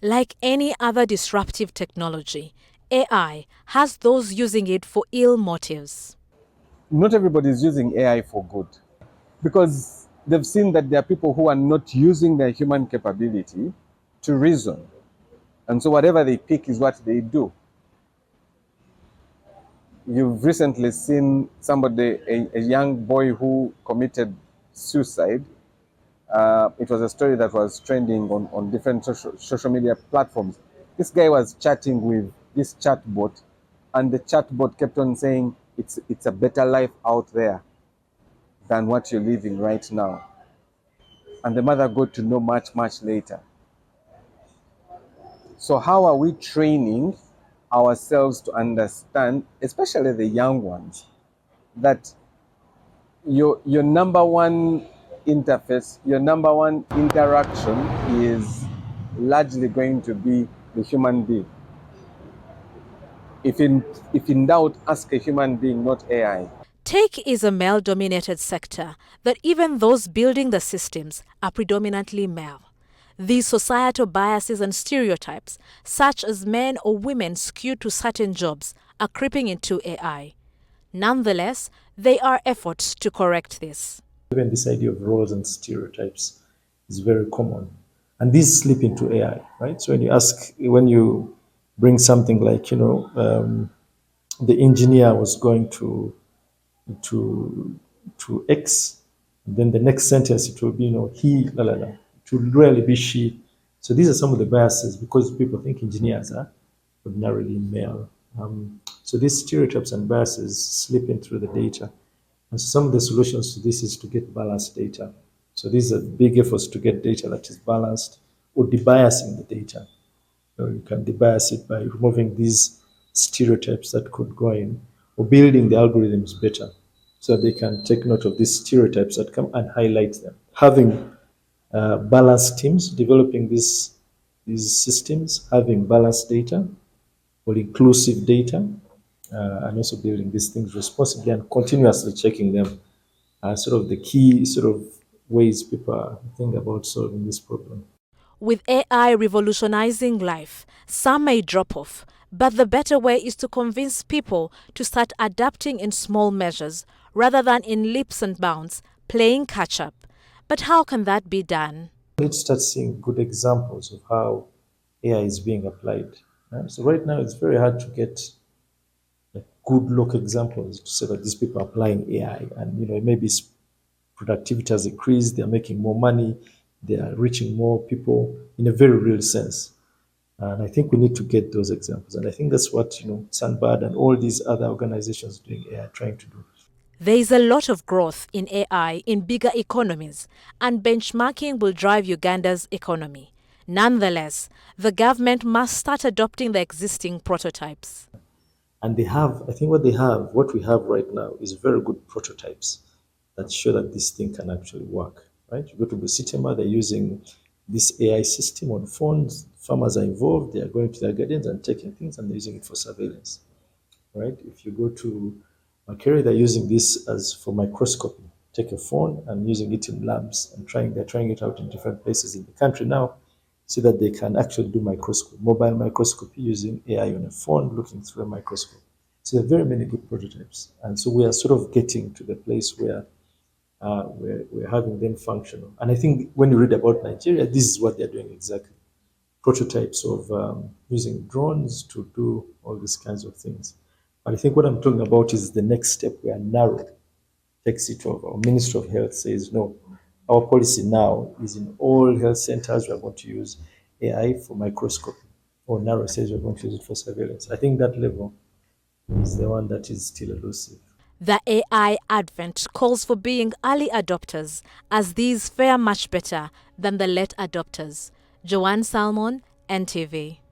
Like any other disruptive technology, AI has those using it for ill motives. Not everybody is using AI for good because they've seen that there are people who are not using their human capability to reason. And so whatever they pick is what they do. You've recently seen somebody, a young boy who committed suicide. It was a story that was trending on different social media platforms. This guy was chatting with this chatbot, and the chatbot kept on saying, it's a better life out there than what you're living right now. And the mother got to know much later. So how are we training ourselves to understand, especially the young ones, that your number one interface, your number one interaction is largely going to be the human being. If in doubt, ask a human being, not AI. Tech is a male-dominated sector that even those building the systems are predominantly male. These societal biases and stereotypes, such as men or women skewed to certain jobs, are creeping into AI. Nonetheless, there are efforts to correct this. Even this idea of roles and stereotypes is very common. And these slip into AI, right? So when you bring something like, the engineer was going to X, then the next sentence it will be, he, la la la. It will really be she. So these are some of the biases because people think engineers are ordinarily male. So these stereotypes and biases slip in through the data. And so some of the solutions to this is to get balanced data. So these are big efforts to get data that is balanced or debiasing the data. You can debias it by removing these stereotypes that could go in or building the algorithms better so that they can take note of these stereotypes that come and highlight them. Having balanced teams developing these systems, having balanced data or inclusive data, and also building these things responsibly and continuously checking them are sort of the key ways people think about solving this problem. With AI revolutionizing life, some may drop off, but the better way is to convince people to start adapting in small measures rather than in leaps and bounds, playing catch-up. But how can that be done? Let's start seeing good examples of how AI is being applied. So right now, it's very hard to get good local examples to say that these people are applying AI and, maybe productivity has increased, they're making more money, they are reaching more people in a very real sense. And I think we need to get those examples. And I think that's what, Sandbad and all these other organizations doing AI are trying to do. There is a lot of growth in AI in bigger economies, and benchmarking will drive Uganda's economy. Nonetheless, the government must start adopting the existing prototypes. And I think what we have right now is very good prototypes that show that this thing can actually work, right? You go to Busitema, they're using this AI system on phones. Farmers are involved. They are going to their gardens and taking things, and they're using it for surveillance, right? If you go to Makere, they're using this as for microscopy. Take a phone and using it in labs and they're trying it out in different places in the country now so that they can actually do mobile microscopy using AI on a phone looking through a microscope. So there are very many good prototypes. And so we are sort of getting to the place where we're having them functional. And I think when you read about Nigeria, this is what they're doing exactly. Prototypes of using drones to do all these kinds of things. But I think what I'm talking about is the next step where NARO takes it over. Our Ministry of Health says, no, our policy now is in all health centers, we're going to use AI for microscopy. Or NARO says we're going to use it for surveillance. I think that level is the one that is still elusive. The AI advent calls for being early adopters, as these fare much better than the late adopters. Joan Salmon, NTV.